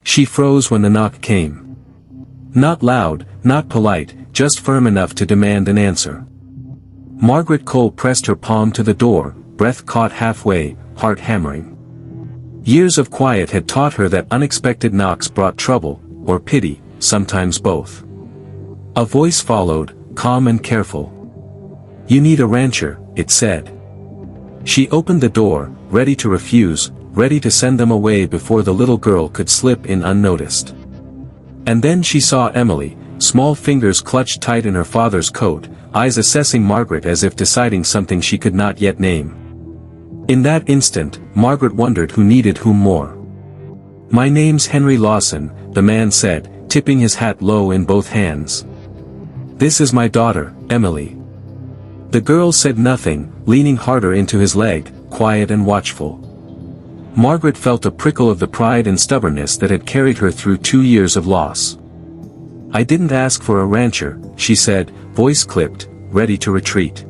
She froze when the knock came. Not loud, not polite, just firm enough to demand an answer. Margaret Cole pressed her palm to the door, breath caught halfway, heart hammering. Years of quiet had taught her that unexpected knocks brought trouble, or pity, sometimes both. A voice followed, calm and careful. "You need a rancher," it said. She opened the door, ready to refuse, ready to send them away before the little girl could slip in unnoticed. And then she saw Emily, small fingers clutched tight in her father's coat, eyes assessing Margaret as if deciding something she could not yet name. In that instant, Margaret wondered who needed whom more. "My name's Henry Lawson," the man said, tipping his hat low in both hands. "This is my daughter, Emily." The girl said nothing, leaning harder into his leg, quiet and watchful. Margaret felt a prickle of the pride and stubbornness that had carried her through 2 years of loss. "I didn't ask for a rancher," she said, voice clipped, ready to retreat.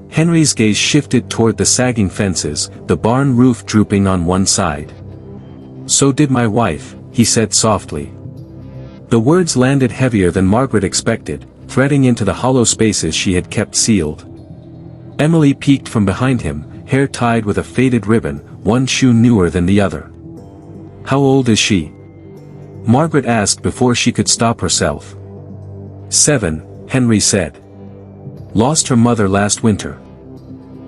Henry's gaze shifted toward the sagging fences, the barn roof drooping on one side. "So did my wife," he said softly. The words landed heavier than Margaret expected, threading into the hollow spaces she had kept sealed. Emily peeked from behind him, hair tied with a faded ribbon, one shoe newer than the other. "How old is she?" Margaret asked before she could stop herself. 7, Henry said. "Lost her mother last winter."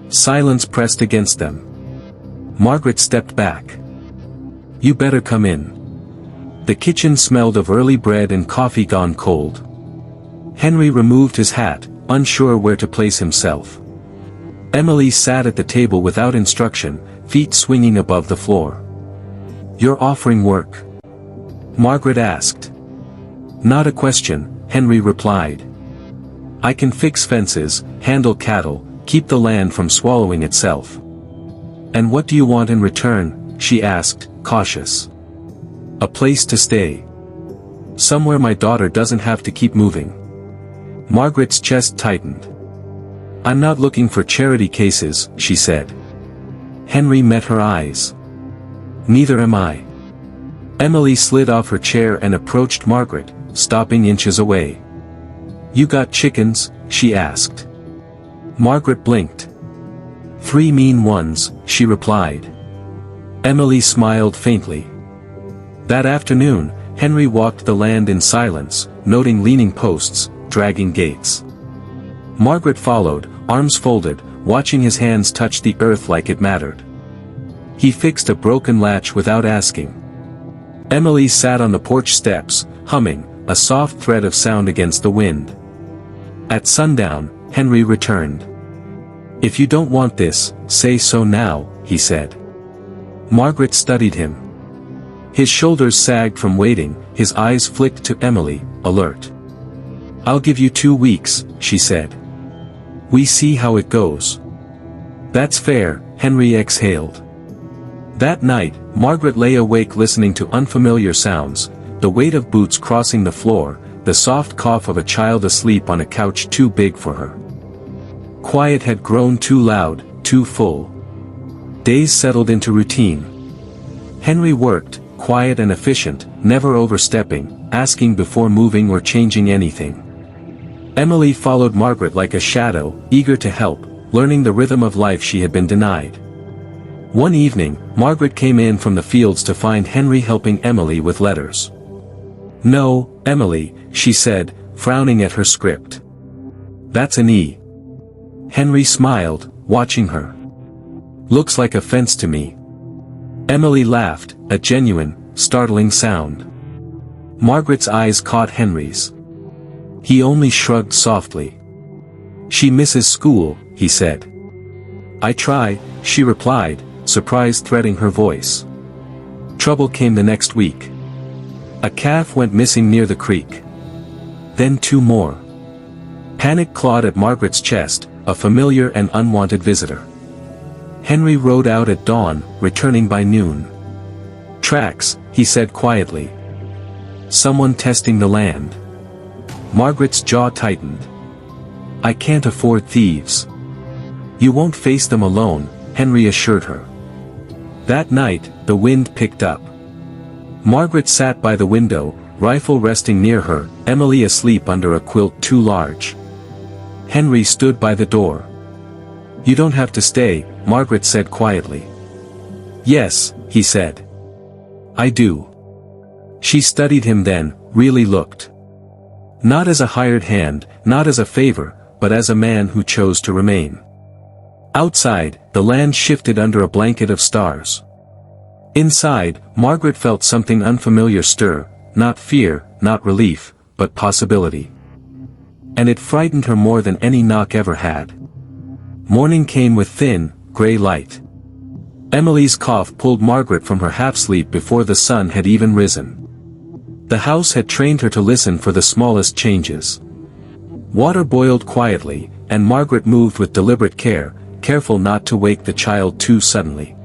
Silence pressed against them. Margaret stepped back. "You better come in." The kitchen smelled of early bread and coffee gone cold. Henry removed his hat, unsure where to place himself. Emily sat at the table without instruction, feet swinging above the floor. "You're offering work?" Margaret asked. "Not a question," Henry replied. "I can fix fences, handle cattle, keep the land from swallowing itself." "And what do you want in return?" she asked, cautious. "A place to stay. Somewhere my daughter doesn't have to keep moving." Margaret's chest tightened. "I'm not looking for charity cases," she said. Henry met her eyes. "Neither am I." Emily slid off her chair and approached Margaret, stopping inches away. "You got chickens?" she asked. Margaret blinked. "3 mean ones," she replied. Emily smiled faintly. That afternoon, Henry walked the land in silence, noting leaning posts, dragging gates. Margaret followed, arms folded, watching his hands touch the earth like it mattered. He fixed a broken latch without asking. Emily sat on the porch steps, humming, a soft thread of sound against the wind. At sundown, Henry returned. "If you don't want this, say so now," he said. Margaret studied him. His shoulders sagged from waiting, his eyes flicked to Emily, alert. "I'll give you 2 weeks," she said. "We see how it goes." "That's fair," Henry exhaled. That night, Margaret lay awake listening to unfamiliar sounds, the weight of boots crossing the floor, the soft cough of a child asleep on a couch too big for her. Quiet had grown too loud, too full. Days settled into routine. Henry worked, quiet and efficient, never overstepping, asking before moving or changing anything. Emily followed Margaret like a shadow, eager to help, learning the rhythm of life she had been denied. One evening, Margaret came in from the fields to find Henry helping Emily with letters. "No, Emily," she said, frowning at her script. "That's an E." Henry smiled, watching her. "Looks like a fence to me." Emily laughed, a genuine, startling sound. Margaret's eyes caught Henry's. He only shrugged softly. "She misses school," he said. "I try," she replied, surprise threading her voice. Trouble came the next week. A calf went missing near the creek. Then 2 more. Panic clawed at Margaret's chest, a familiar and unwanted visitor. Henry rode out at dawn, returning by noon. "Tracks," he said quietly. "Someone testing the land." Margaret's jaw tightened. "I can't afford thieves." "You won't face them alone," Henry assured her. That night, the wind picked up. Margaret sat by the window, rifle resting near her, Emily asleep under a quilt too large. Henry stood by the door. "You don't have to stay," Margaret said quietly. "Yes," he said. "I do." She studied him then, really looked. Not as a hired hand, not as a favor, but as a man who chose to remain. Outside, the land shifted under a blanket of stars. Inside, Margaret felt something unfamiliar stir, not fear, not relief, but possibility. And it frightened her more than any knock ever had. Morning came with thin, gray light. Emily's cough pulled Margaret from her half-sleep before the sun had even risen. The house had trained her to listen for the smallest changes. Water boiled quietly, and Margaret moved with deliberate care, careful not to wake the child too suddenly.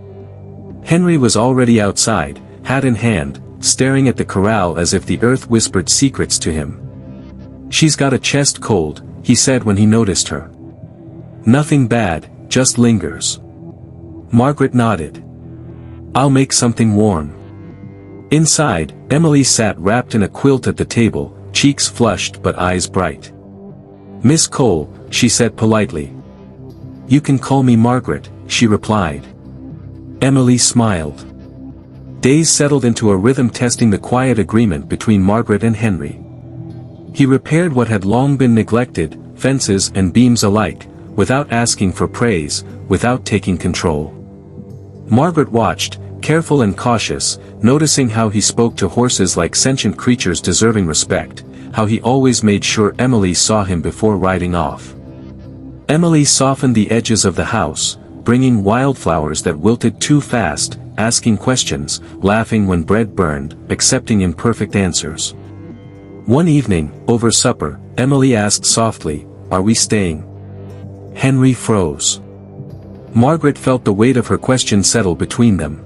Henry was already outside, hat in hand, staring at the corral as if the earth whispered secrets to him. "She's got a chest cold," he said when he noticed her. "Nothing bad, just lingers." Margaret nodded. "I'll make something warm." Inside, Emily sat wrapped in a quilt at the table, cheeks flushed but eyes bright. "Miss Cole," she said politely. "You can call me Margaret," she replied. Emily smiled. Days settled into a rhythm testing the quiet agreement between Margaret and Henry. He repaired what had long been neglected, fences and beams alike, without asking for praise, without taking control. Margaret watched, careful and cautious, noticing how he spoke to horses like sentient creatures deserving respect, how he always made sure Emily saw him before riding off. Emily softened the edges of the house, bringing wildflowers that wilted too fast, asking questions, laughing when bread burned, accepting imperfect answers. One evening, over supper, Emily asked softly, "Are we staying?" Henry froze. Margaret felt the weight of her question settle between them.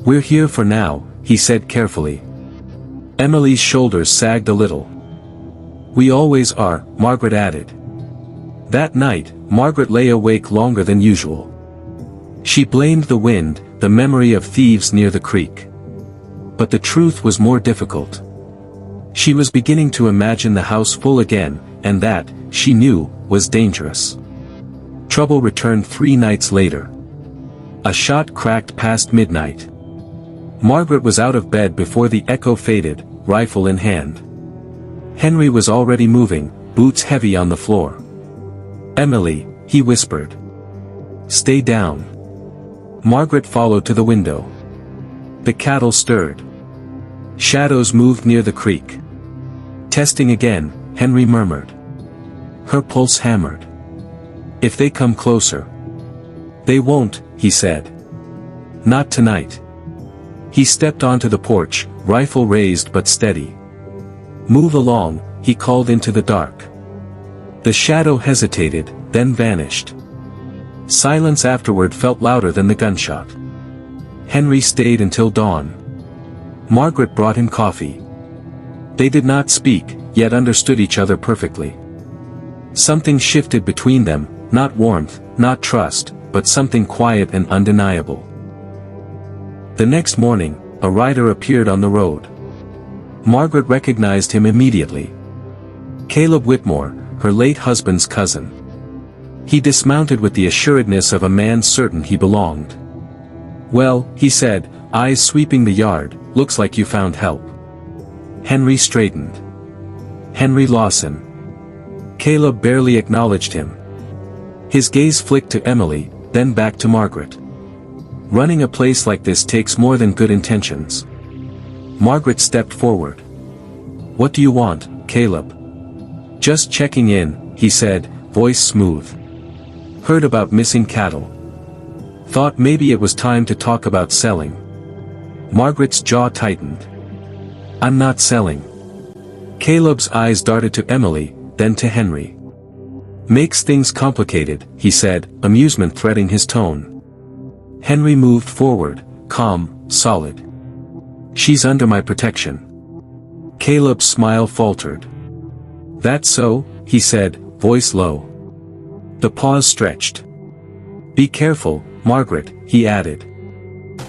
"We're here for now," he said carefully. Emily's shoulders sagged a little. "We always are," Margaret added. That night, Margaret lay awake longer than usual. She blamed the wind, the memory of thieves near the creek. But the truth was more difficult. She was beginning to imagine the house full again, and that, she knew, was dangerous. Trouble returned 3 nights later. A shot cracked past midnight. Margaret was out of bed before the echo faded, rifle in hand. Henry was already moving, boots heavy on the floor. "Emily," he whispered. "Stay down." Margaret followed to the window. The cattle stirred. Shadows moved near the creek. "Testing again," Henry murmured. Her pulse hammered. "If they come closer." "They won't," he said. "Not tonight." He stepped onto the porch, rifle raised but steady. "Move along," he called into the dark. The shadow hesitated, then vanished. Silence afterward felt louder than the gunshot. Henry stayed until dawn. Margaret brought him coffee. They did not speak, yet understood each other perfectly. Something shifted between them, not warmth, not trust, but something quiet and undeniable. The next morning, a rider appeared on the road. Margaret recognized him immediately. Caleb Whitmore, her late husband's cousin. He dismounted with the assuredness of a man certain he belonged. "Well," he said, eyes sweeping the yard, "looks like you found help." Henry straightened. "Henry Lawson." Caleb barely acknowledged him. His gaze flicked to Emily, then back to Margaret. "Running a place like this takes more than good intentions." Margaret stepped forward. "What do you want, Caleb?" "Just checking in," he said, voice smooth. "Heard about missing cattle. Thought maybe it was time to talk about selling." Margaret's jaw tightened. "I'm not selling." Caleb's eyes darted to Emily, then to Henry. "Makes things complicated," he said, amusement threading his tone. Henry moved forward, calm, solid. "She's under my protection." Caleb's smile faltered. "That's so?" he said, voice low. The pause stretched. "Be careful, Margaret," he added.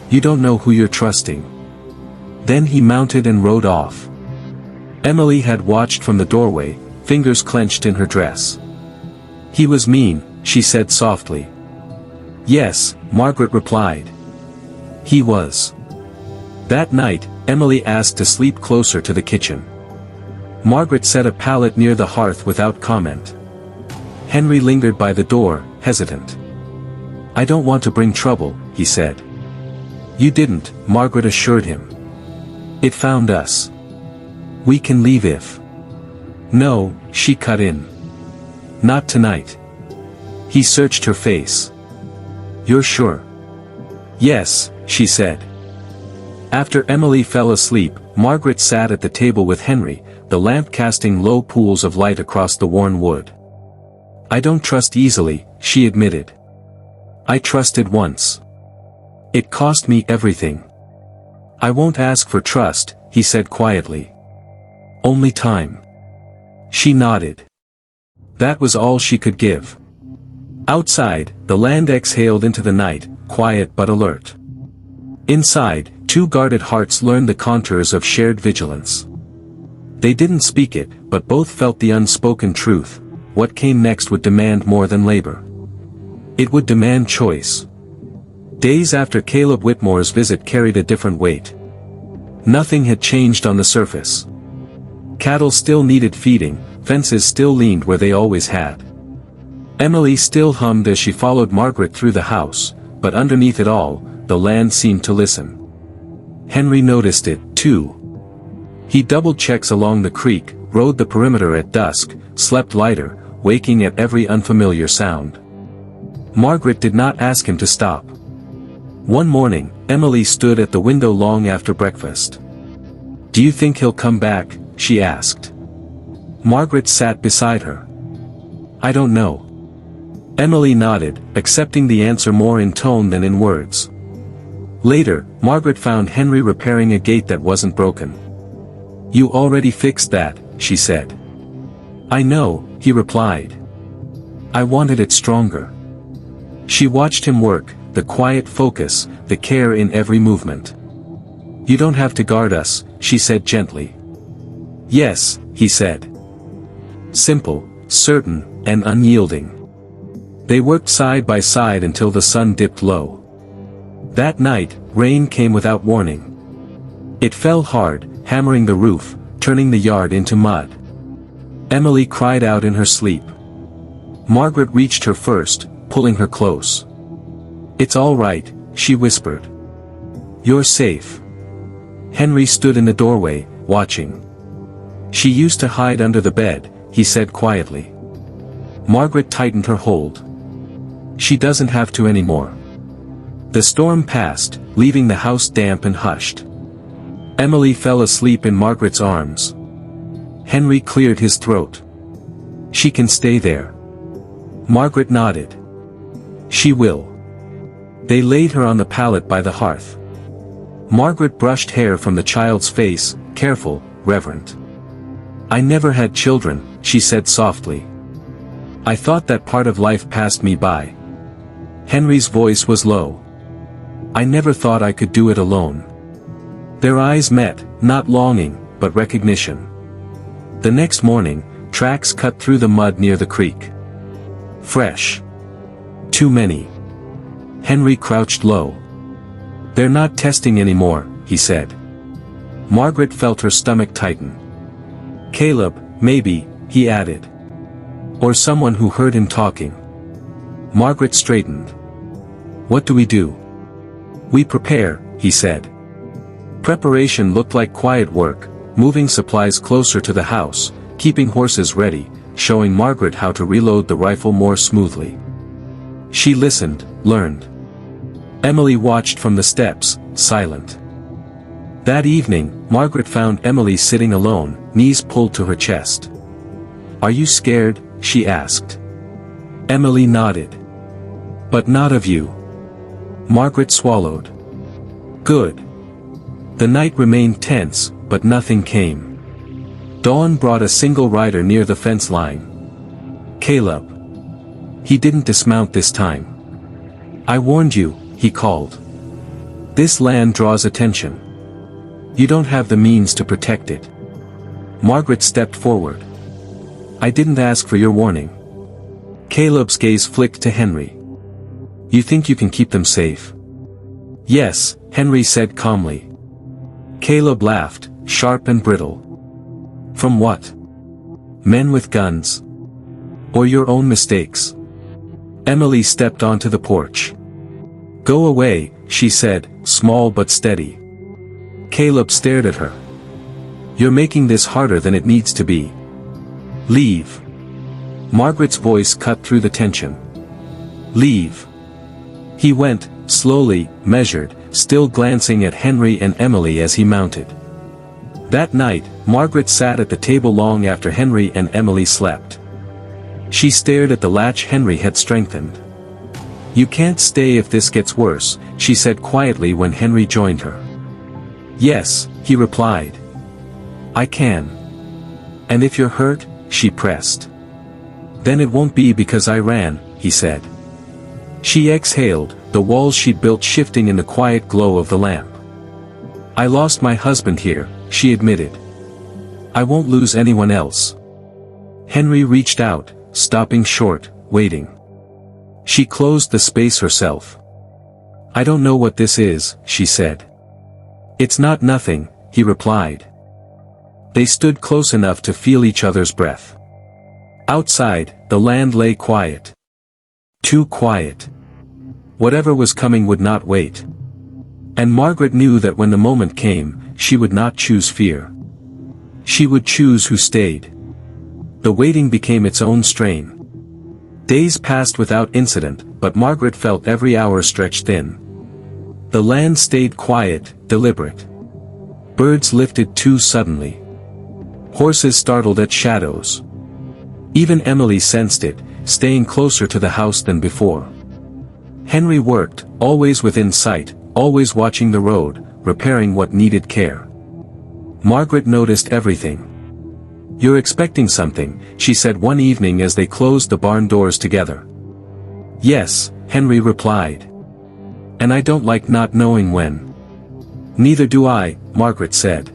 "You don't know who you're trusting." Then he mounted and rode off. Emily had watched from the doorway, fingers clenched in her dress. "He was mean," she said softly. "Yes," Margaret replied. "He was." That night, Emily asked to sleep closer to the kitchen. Margaret set a pallet near the hearth without comment. Henry lingered by the door, hesitant. "I don't want to bring trouble," he said. "You didn't," Margaret assured him. "It found us. We can leave if—" "No," she cut in. "Not tonight." He searched her face. "You're sure?" "Yes," she said. After Emily fell asleep, Margaret sat at the table with Henry, the lamp casting low pools of light across the worn wood. "I don't trust easily," she admitted. "I trusted once. It cost me everything." "I won't ask for trust," he said quietly. "Only time." She nodded. That was all she could give. Outside, the land exhaled into the night, quiet but alert. Inside, two guarded hearts learned the contours of shared vigilance. They didn't speak it, but both felt the unspoken truth: what came next would demand more than labor. It would demand choice. Days after Caleb Whitmore's visit carried a different weight. Nothing had changed on the surface. Cattle still needed feeding, fences still leaned where they always had. Emily still hummed as she followed Margaret through the house, but underneath it all, the land seemed to listen. Henry noticed it, too. He doubled checks along the creek, rode the perimeter at dusk, slept lighter, waking at every unfamiliar sound. Margaret did not ask him to stop. One morning, Emily stood at the window long after breakfast. "Do you think he'll come back?" she asked. Margaret sat beside her. "I don't know." Emily nodded, accepting the answer more in tone than in words. Later, Margaret found Henry repairing a gate that wasn't broken. "You already fixed that," she said. "I know," he replied. "I wanted it stronger." She watched him work, the quiet focus, the care in every movement. "You don't have to guard us," she said gently. "Yes," he said. Simple, certain, and unyielding. They worked side by side until the sun dipped low. That night, rain came without warning. It fell hard, hammering the roof, turning the yard into mud. Emily cried out in her sleep. Margaret reached her first, pulling her close. "It's all right," she whispered. "You're safe." Henry stood in the doorway, watching. "She used to hide under the bed," he said quietly. Margaret tightened her hold. "She doesn't have to anymore." The storm passed, leaving the house damp and hushed. Emily fell asleep in Margaret's arms. Henry cleared his throat. "She can stay there." Margaret nodded. "She will." They laid her on the pallet by the hearth. Margaret brushed hair from the child's face, careful, reverent. "I never had children," she said softly. "I thought that part of life passed me by." Henry's voice was low. "I never thought I could do it alone." Their eyes met, not longing, but recognition. The next morning, tracks cut through the mud near the creek. Fresh. Too many. Henry crouched low. "They're not testing anymore," he said. Margaret felt her stomach tighten. "Caleb, maybe," he added. "Or someone who heard him talking." Margaret straightened. "What do we do?" "We prepare," he said. Preparation looked like quiet work, moving supplies closer to the house, keeping horses ready, showing Margaret how to reload the rifle more smoothly. She listened, learned. Emily watched from the steps, silent. That evening, Margaret found Emily sitting alone, knees pulled to her chest. "Are you scared?" she asked. Emily nodded. "But not of you." Margaret swallowed. "Good." The night remained tense, but nothing came. Dawn brought a single rider near the fence line. "Caleb." He didn't dismount this time. "I warned you," he called. "This land draws attention." You don't have the means to protect it. Margaret stepped forward. I didn't ask for your warning. Caleb's gaze flicked to Henry. You think you can keep them safe? Yes, Henry said calmly. Caleb laughed, sharp and brittle. From what? Men with guns? Or your own mistakes? Emily stepped onto the porch. Go away, she said, small but steady. Caleb stared at her. You're making this harder than it needs to be. Leave. Margaret's voice cut through the tension. Leave. He went, slowly, measured, still glancing at Henry and Emily as he mounted. That night, Margaret sat at the table long after Henry and Emily slept. She stared at the latch Henry had strengthened. You can't stay if this gets worse, she said quietly when Henry joined her. Yes, he replied. I can. And if you're hurt, she pressed. Then it won't be because I ran, he said. She exhaled, the walls she'd built shifting in the quiet glow of the lamp. I lost my husband here, she admitted. I won't lose anyone else. Henry reached out, stopping short, waiting. She closed the space herself. I don't know what this is, she said. It's not nothing, he replied. They stood close enough to feel each other's breath. Outside, the land lay quiet. Too quiet. Whatever was coming would not wait. And Margaret knew that when the moment came, she would not choose fear. She would choose who stayed. The waiting became its own strain. Days passed without incident, but Margaret felt every hour stretched thin. The land stayed quiet, deliberate. Birds lifted too suddenly. Horses startled at shadows. Even Emily sensed it, staying closer to the house than before. Henry worked, always within sight, always watching the road, repairing what needed care. Margaret noticed everything. You're expecting something, she said one evening as they closed the barn doors together. Yes, Henry replied. And I don't like not knowing when. Neither do I, Margaret said.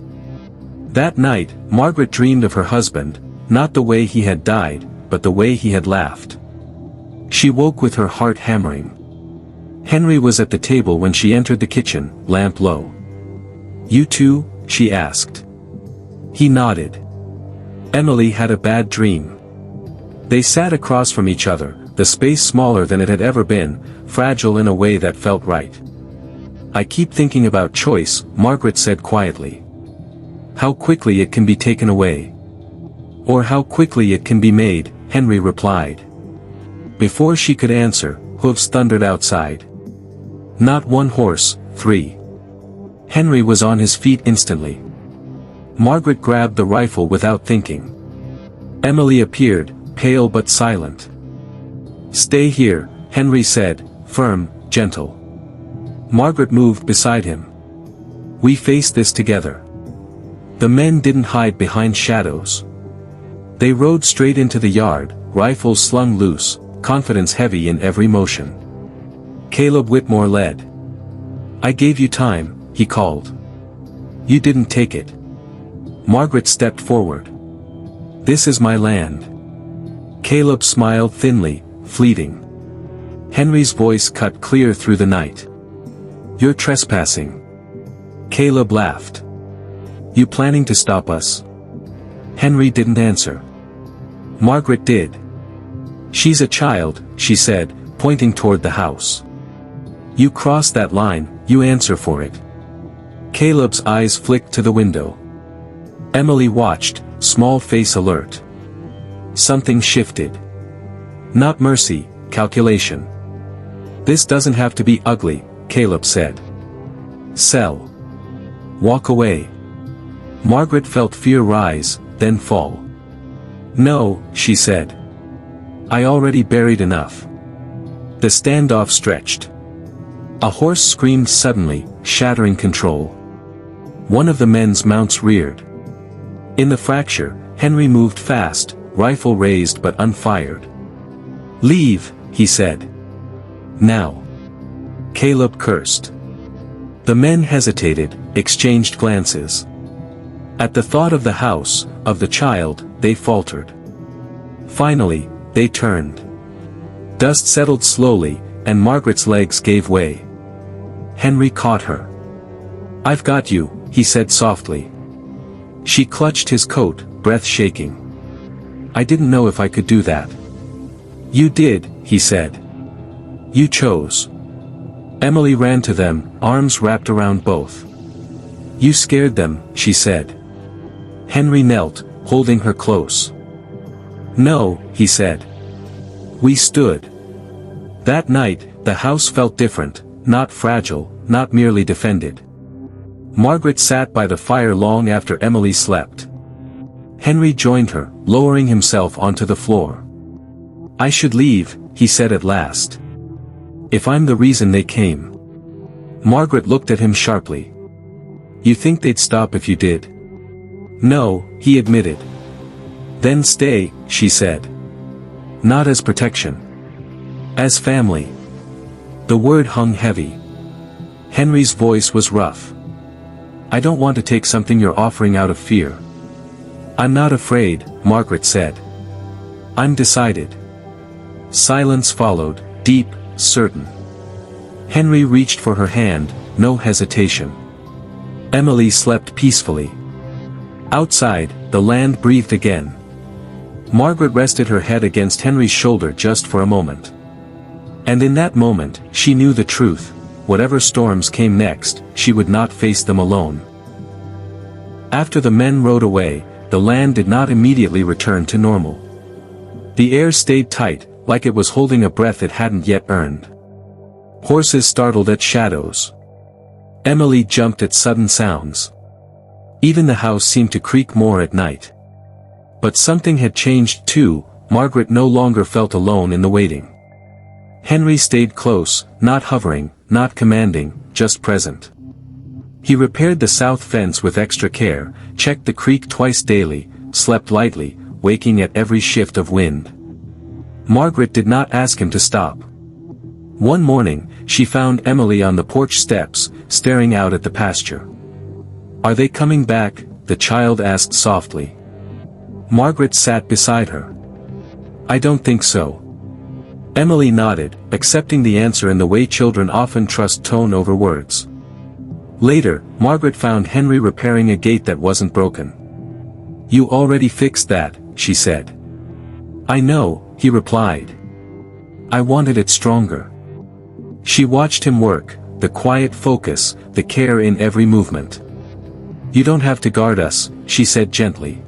That night, Margaret dreamed of her husband, not the way he had died, but the way he had laughed. She woke with her heart hammering. Henry was at the table when she entered the kitchen, lamp low. You too? She asked. He nodded. Emily had a bad dream. They sat across from each other, the space smaller than it had ever been, fragile in a way that felt right. I keep thinking about choice, Margaret said quietly. How quickly it can be taken away. Or how quickly it can be made, Henry replied. Before she could answer, hooves thundered outside. Not one horse, 3. Henry was on his feet instantly. Margaret grabbed the rifle without thinking. Emily appeared, pale but silent. Stay here, Henry said, firm, gentle. Margaret moved beside him. We faced this together. The men didn't hide behind shadows. They rode straight into the yard, rifles slung loose, confidence heavy in every motion. Caleb Whitmore led. I gave you time, he called. You didn't take it. Margaret stepped forward. This is my land. Caleb smiled thinly, fleeting. Henry's voice cut clear through the night. You're trespassing. Caleb laughed. You planning to stop us? Henry didn't answer. Margaret did. She's a child, she said, pointing toward the house. You cross that line, you answer for it. Caleb's eyes flicked to the window. Emily watched, small face alert. Something shifted. Not mercy, calculation. This doesn't have to be ugly, Caleb said. Sell. Walk away. Margaret felt fear rise, then fall. No, she said. I already buried enough. The standoff stretched. A horse screamed suddenly, shattering control. One of the men's mounts reared. In the fracture, Henry moved fast, rifle raised but unfired. Leave, he said. Now. Caleb cursed. The men hesitated, exchanged glances. At the thought of the house, of the child, they faltered. Finally, they turned. Dust settled slowly, and Margaret's legs gave way. Henry caught her. "I've got you," he said softly. She clutched his coat, breath shaking. "I didn't know if I could do that." "You did," he said. "You chose." Emily ran to them, arms wrapped around both. "You scared them," she said. Henry knelt, holding her close. "No," he said. "We stood." That night, the house felt different, not fragile, not merely defended. Margaret sat by the fire long after Emily slept. Henry joined her, lowering himself onto the floor. "I should leave," he said at last. "If I'm the reason they came." Margaret looked at him sharply. "You think they'd stop if you did?" "No," he admitted. "Then stay," she said. "Not as protection. As family." The word hung heavy. Henry's voice was rough. "I don't want to take something you're offering out of fear." "I'm not afraid," Margaret said. "I'm decided." Silence followed, deep, certain. Henry reached for her hand, no hesitation. Emily slept peacefully. Outside, the land breathed again. Margaret rested her head against Henry's shoulder just for a moment. And in that moment, she knew the truth: whatever storms came next, she would not face them alone. After the men rode away, the land did not immediately return to normal. The air stayed tight, like it was holding a breath it hadn't yet earned. Horses startled at shadows. Emily jumped at sudden sounds. Even the house seemed to creak more at night. But something had changed too. Margaret no longer felt alone in the waiting. Henry stayed close, not hovering, not commanding, just present. He repaired the south fence with extra care, checked the creek twice daily, slept lightly, waking at every shift of wind. Margaret did not ask him to stop. One morning, she found Emily on the porch steps, staring out at the pasture. "Are they coming back?" the child asked softly. Margaret sat beside her. "I don't think so." Emily nodded, accepting the answer in the way children often trust tone over words. Later, Margaret found Henry repairing a gate that wasn't broken. "You already fixed that," she said. "I know," he replied. "I wanted it stronger." She watched him work, the quiet focus, the care in every movement. "You don't have to guard us," she said gently.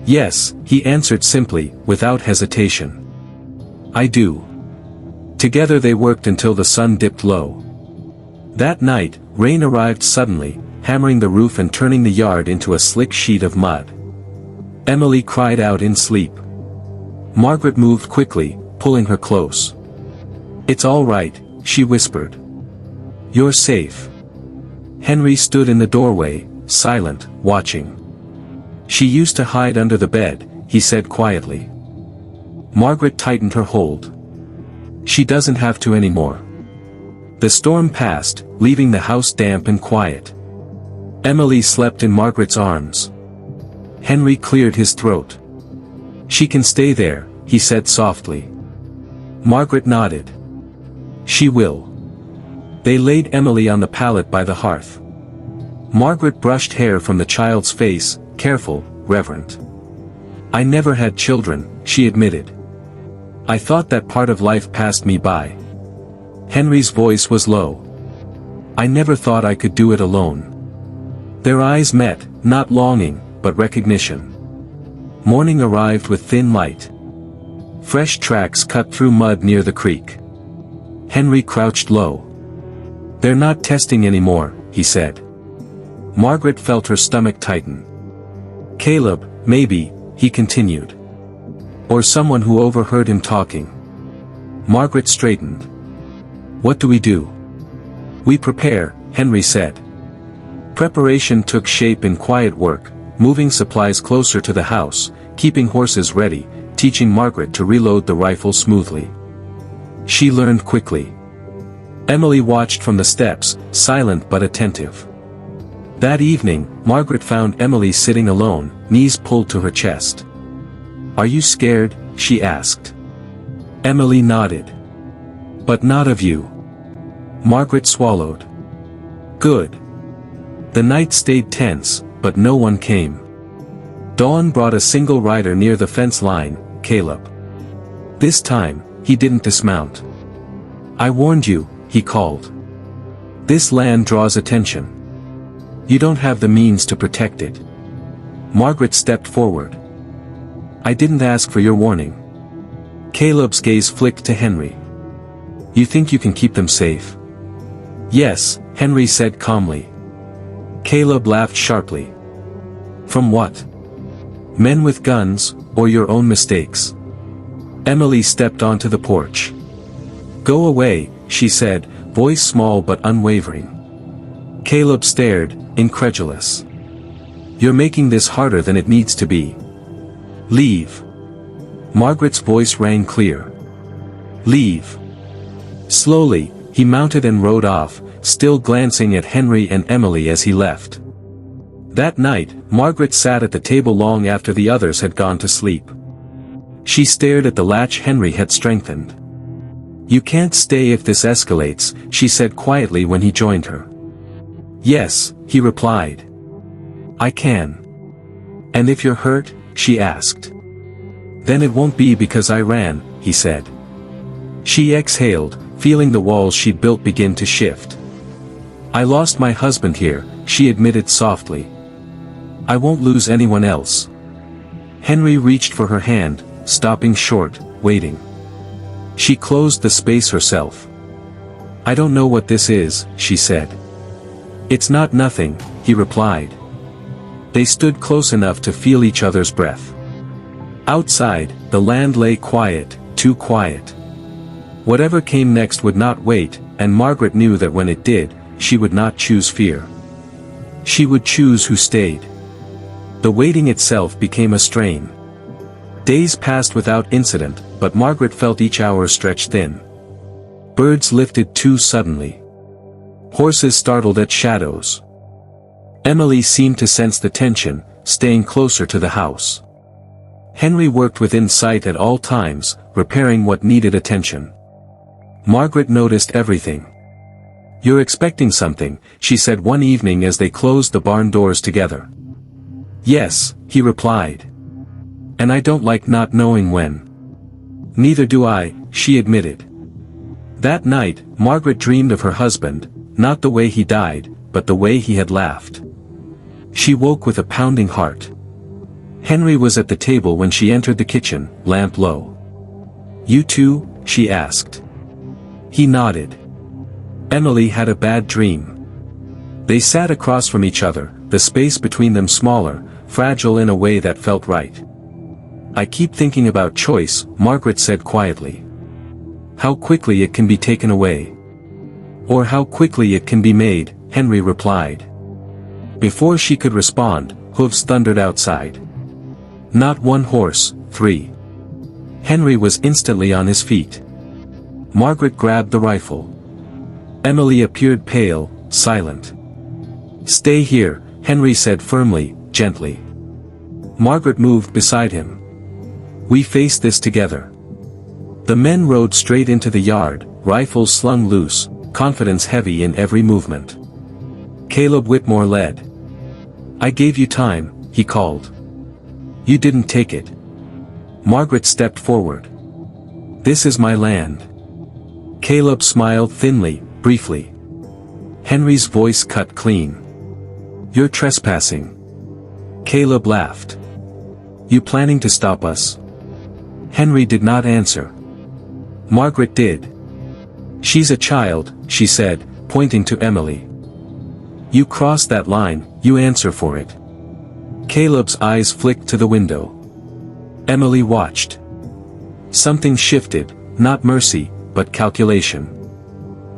"Yes," he answered simply, without hesitation. "I do." Together they worked until the sun dipped low. That night, rain arrived suddenly, hammering the roof and turning the yard into a slick sheet of mud. Emily cried out in sleep. Margaret moved quickly, pulling her close. "It's all right," she whispered. "You're safe." Henry stood in the doorway, silent, watching. "She used to hide under the bed," he said quietly. Margaret tightened her hold. "She doesn't have to anymore." The storm passed, leaving the house damp and quiet. Emily slept in Margaret's arms. Henry cleared his throat. "She can stay there," he said softly. Margaret nodded. "She will." They laid Emily on the pallet by the hearth. Margaret brushed hair from the child's face, careful, reverent. "I never had children," she admitted. "I thought that part of life passed me by." Henry's voice was low. "I never thought I could do it alone." Their eyes met, not longing, but recognition. Morning arrived with thin light. Fresh tracks cut through mud near the creek. Henry crouched low. "They're not testing anymore," he said. Margaret felt her stomach tighten. "Caleb, maybe," he continued. "Or someone who overheard him talking." Margaret straightened. "What do we do?" "We prepare," Henry said. Preparation took shape in quiet work, moving supplies closer to the house, keeping horses ready, teaching Margaret to reload the rifle smoothly. She learned quickly. Emily watched from the steps, silent but attentive. That evening, Margaret found Emily sitting alone, knees pulled to her chest. "Are you scared?" she asked. Emily nodded. "But not of you." Margaret swallowed. "Good." The night stayed tense, but no one came. Dawn brought a single rider near the fence line, Caleb. This time, he didn't dismount. "I warned you," he called. "This land draws attention. You don't have the means to protect it." Margaret stepped forward. "I didn't ask for your warning." Caleb's gaze flicked to Henry. "You think you can keep them safe?" "Yes," Henry said calmly. Caleb laughed sharply. "From what? Men with guns, or your own mistakes?" Emily stepped onto the porch. "Go away," she said, voice small but unwavering. Caleb stared, incredulous. "You're making this harder than it needs to be. Leave." Margaret's voice rang clear. "Leave." Slowly, he mounted and rode off, still glancing at Henry and Emily as he left. That night, Margaret sat at the table long after the others had gone to sleep. She stared at the latch Henry had strengthened. "You can't stay if this escalates," she said quietly when he joined her. "Yes," he replied. "I can." "And if you're hurt?" she asked. "Then it won't be because I ran," he said. She exhaled, feeling the walls she'd built begin to shift. "I lost my husband here," she admitted softly. "I won't lose anyone else." Henry reached for her hand, stopping short, waiting. She closed the space herself. "I don't know what this is," she said. "It's not nothing," he replied. They stood close enough to feel each other's breath. Outside, the land lay quiet, too quiet. Whatever came next would not wait, and Margaret knew that when it did, she would not choose fear. She would choose who stayed. The waiting itself became a strain. Days passed without incident, but Margaret felt each hour stretch thin. Birds lifted too suddenly. Horses startled at shadows. Emily seemed to sense the tension, staying closer to the house. Henry worked within sight at all times, repairing what needed attention. Margaret noticed everything. "You're expecting something," she said one evening as they closed the barn doors together. "Yes," he replied. "And I don't like not knowing when." "Neither do I," she admitted. That night, Margaret dreamed of her husband, not the way he died, but the way he had laughed. She woke with a pounding heart. Henry was at the table when she entered the kitchen, lamp low. "You too?" she asked. He nodded. Emily had a bad dream. They sat across from each other, the space between them smaller, fragile in a way that felt right. "I keep thinking about choice," Margaret said quietly. "How quickly it can be taken away. Or how quickly it can be made," Henry replied. Before she could respond, hooves thundered outside. Not one horse, 3. Henry was instantly on his feet. Margaret grabbed the rifle. Emily appeared pale, silent. "Stay here," Henry said firmly, gently. Margaret moved beside him. "We face this together." The men rode straight into the yard, rifles slung loose, confidence heavy in every movement. Caleb Whitmore led. "I gave you time," he called. "You didn't take it." Margaret stepped forward. "This is my land." Caleb smiled thinly, briefly. Henry's voice cut clean. "You're trespassing." Caleb laughed. "You planning to stop us?" Henry did not answer. Margaret did. "She's a child," she said, pointing to Emily. "You cross that line, you answer for it." Caleb's eyes flicked to the window. Emily watched. Something shifted, not mercy, but calculation.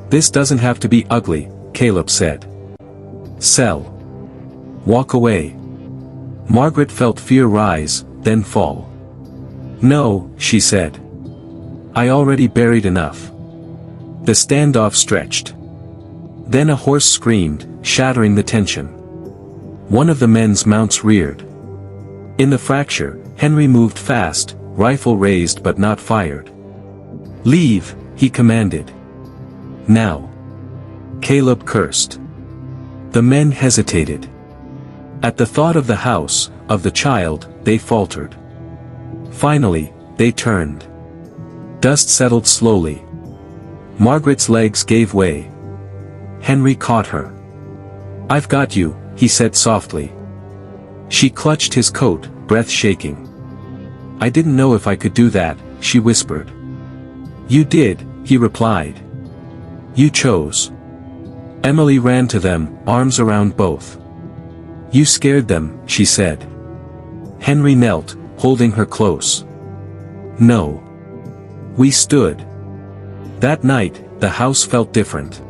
"This doesn't have to be ugly," Caleb said. "Sell. Walk away." Margaret felt fear rise, then fall. "No," she said. "I already buried enough." The standoff stretched. Then a horse screamed, shattering the tension. One of the men's mounts reared. In the fracture, Henry moved fast, rifle raised but not fired. "Leave," he commanded. "Now." Caleb cursed. The men hesitated. At the thought of the house, of the child, they faltered. Finally, they turned. Dust settled slowly. Margaret's legs gave way. Henry caught her. "I've got you," he said softly. She clutched his coat, breath shaking. "I didn't know if I could do that," she whispered. "You did," he replied. "You chose." Emily ran to them, arms around both. "You scared them," she said. Henry knelt, holding her close. "No." We stood. That night, the house felt different.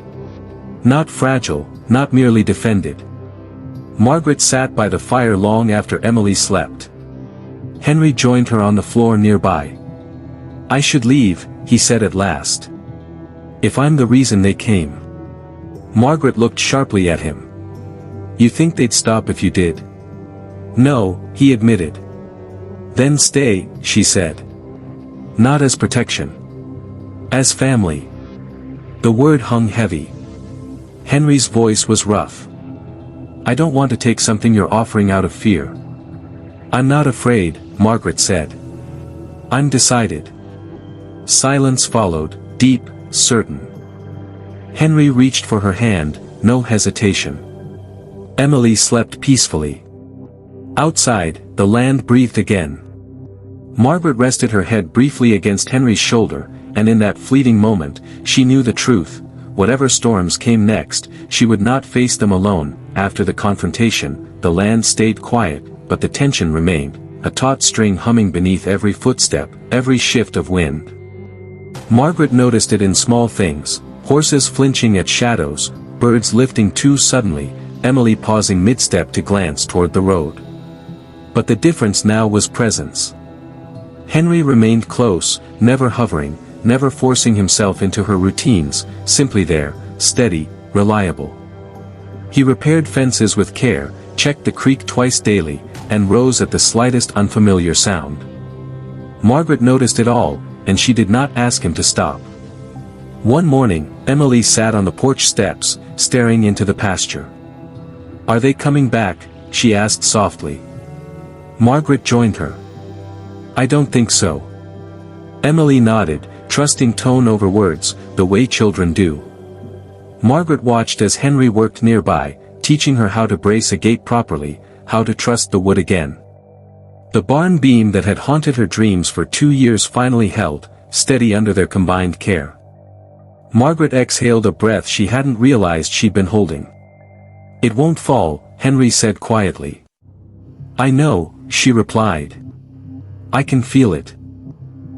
Not fragile, not merely defended. Margaret sat by the fire long after Emily slept. Henry joined her on the floor nearby. "I should leave," he said at last. "If I'm the reason they came." Margaret looked sharply at him. "You think they'd stop if you did?" "No," he admitted. "Then stay," she said. "Not as protection. As family." The word hung heavy. Henry's voice was rough. "I don't want to take something you're offering out of fear." "I'm not afraid," Margaret said. "I'm decided." Silence followed, deep, certain. Henry reached for her hand, no hesitation. Emily slept peacefully. Outside, the land breathed again. Margaret rested her head briefly against Henry's shoulder, and in that fleeting moment, she knew the truth. Whatever storms came next, she would not face them alone. After the confrontation, the land stayed quiet, but the tension remained, a taut string humming beneath every footstep, every shift of wind. Margaret noticed it in small things, horses flinching at shadows, birds lifting too suddenly, Emily pausing mid-step to glance toward the road. But the difference now was presence. Henry remained close, never hovering, never forcing himself into her routines, simply there, steady, reliable. He repaired fences with care, checked the creek twice daily, and rose at the slightest unfamiliar sound. Margaret noticed it all, and she did not ask him to stop. One morning, Emily sat on the porch steps, staring into the pasture. "Are they coming back?" she asked softly. Margaret joined her. "I don't think so." Emily nodded, trusting tone over words, the way children do. Margaret watched as Henry worked nearby, teaching her how to brace a gate properly, how to trust the wood again. The barn beam that had haunted her dreams for 2 years finally held, steady under their combined care. Margaret exhaled a breath she hadn't realized she'd been holding. "It won't fall," Henry said quietly. "I know," she replied. "I can feel it."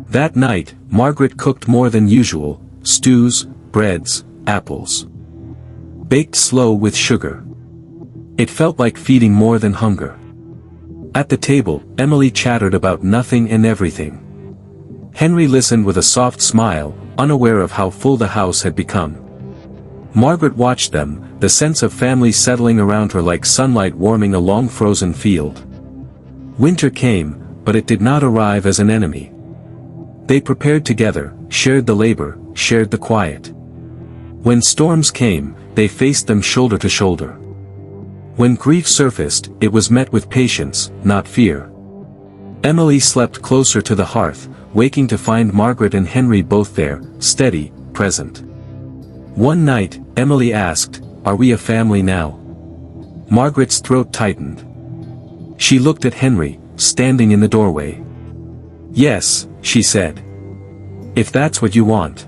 That night, Margaret cooked more than usual, stews, breads, apples. Baked slow with sugar. It felt like feeding more than hunger. At the table, Emily chattered about nothing and everything. Henry listened with a soft smile, unaware of how full the house had become. Margaret watched them, the sense of family settling around her like sunlight warming a long frozen field. Winter came, but it did not arrive as an enemy. They prepared together, shared the labor, shared the quiet. When storms came, they faced them shoulder to shoulder. When grief surfaced, it was met with patience, not fear. Emily slept closer to the hearth, waking to find Margaret and Henry both there, steady, present. One night, Emily asked, "Are we a family now?" Margaret's throat tightened. She looked at Henry, standing in the doorway. "Yes," she said. "If that's what you want."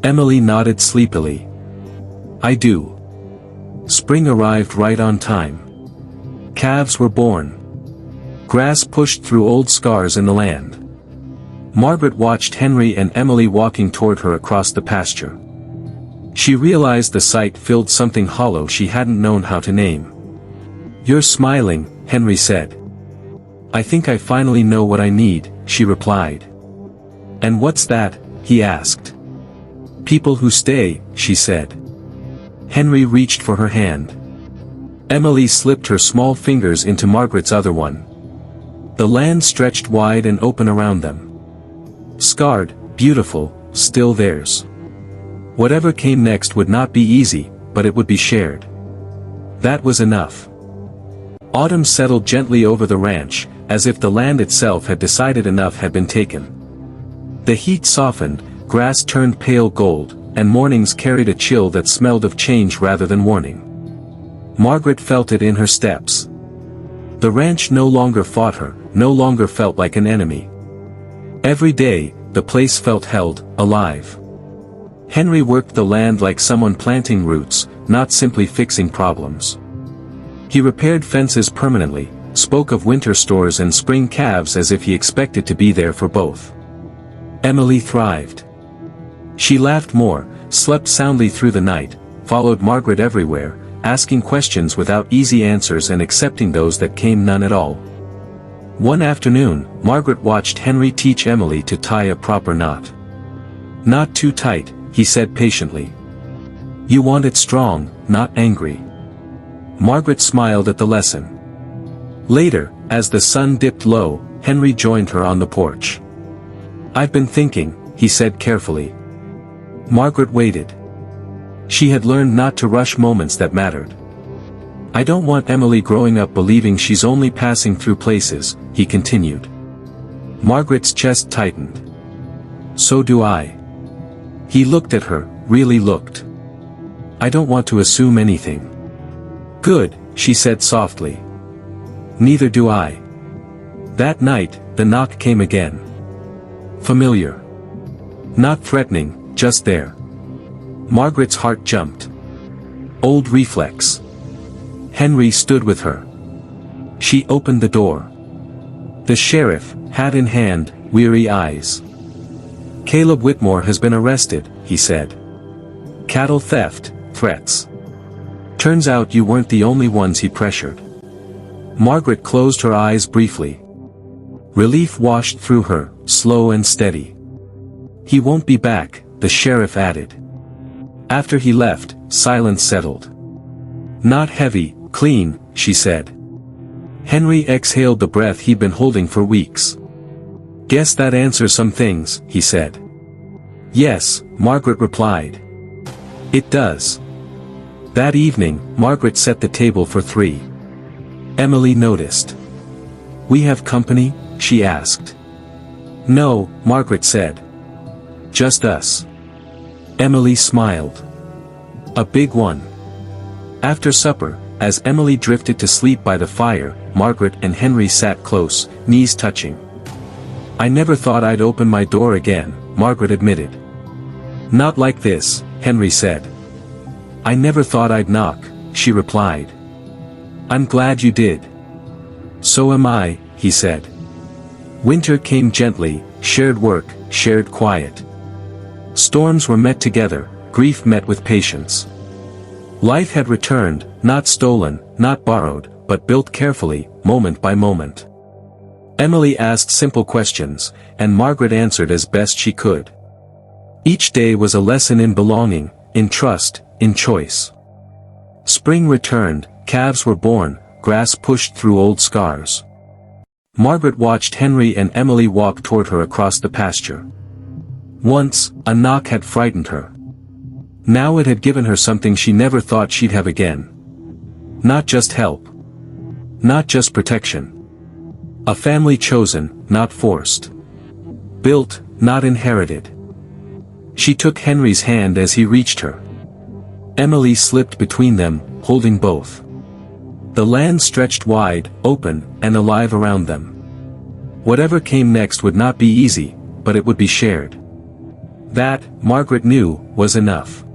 Emily nodded sleepily. "I do." Spring arrived right on time. Calves were born. Grass pushed through old scars in the land. Margaret watched Henry and Emily walking toward her across the pasture. She realized the sight filled something hollow she hadn't known how to name. "You're smiling," Henry said. "I think I finally know what I need," she replied. "And what's that?" he asked. People who stay, she said. Henry reached for her hand. Emily slipped her small fingers into Margaret's other one. The land stretched wide and open around them. Scarred, beautiful, still theirs. Whatever came next would not be easy, but it would be shared. That was enough. Autumn settled gently over the ranch, as if the land itself had decided enough had been taken. The heat softened, grass turned pale gold, and mornings carried a chill that smelled of change rather than warning. Margaret felt it in her steps. The ranch no longer fought her, no longer felt like an enemy. Every day, the place felt held, alive. Henry worked the land like someone planting roots, not simply fixing problems. He repaired fences permanently, spoke of winter stores and spring calves as if he expected to be there for both. Emily thrived. She laughed more, slept soundly through the night, followed Margaret everywhere, asking questions without easy answers and accepting those that came none at all. One afternoon, Margaret watched Henry teach Emily to tie a proper knot. "Not too tight," he said patiently. "You want it strong, not angry." Margaret smiled at the lesson. Later, as the sun dipped low, Henry joined her on the porch. "I've been thinking," he said carefully. Margaret waited. She had learned not to rush moments that mattered. "I don't want Emily growing up believing she's only passing through places," he continued. Margaret's chest tightened. "So do I." He looked at her, really looked. "I don't want to assume anything." "Good," she said softly. "Neither do I." That night, the knock came again. Familiar. Not threatening, just there. Margaret's heart jumped. Old reflex. Henry stood with her. She opened the door. The sheriff, hat in hand, weary eyes. "Caleb Whitmore has been arrested," he said. "Cattle theft, threats. Turns out you weren't the only ones he pressured." Margaret closed her eyes briefly. Relief washed through her, slow and steady. "He won't be back," the sheriff added. After he left, silence settled. "Not heavy, clean," she said. Henry exhaled the breath he'd been holding for weeks. "Guess that answers some things," he said. "Yes," Margaret replied. "It does." That evening, Margaret set the table for 3. Emily noticed. "We have company?" she asked. "No," Margaret said. "Just us." Emily smiled. "A big one." After supper, as Emily drifted to sleep by the fire, Margaret and Henry sat close, knees touching. "I never thought I'd open my door again," Margaret admitted. "Not like this," Henry said. "I never thought I'd knock," she replied. "I'm glad you did." "So am I," he said. Winter came gently, shared work, shared quiet. Storms were met together, grief met with patience. Life had returned, not stolen, not borrowed, but built carefully, moment by moment. Emily asked simple questions, and Margaret answered as best she could. Each day was a lesson in belonging, in trust, in choice. Spring returned, calves were born, grass pushed through old scars. Margaret watched Henry and Emily walk toward her across the pasture. Once, a knock had frightened her. Now it had given her something she never thought she'd have again. Not just help. Not just protection. A family chosen, not forced. Built, not inherited. She took Henry's hand as he reached her. Emily slipped between them, holding both. The land stretched wide, open, and alive around them. Whatever came next would not be easy, but it would be shared. That, Margaret knew, was enough.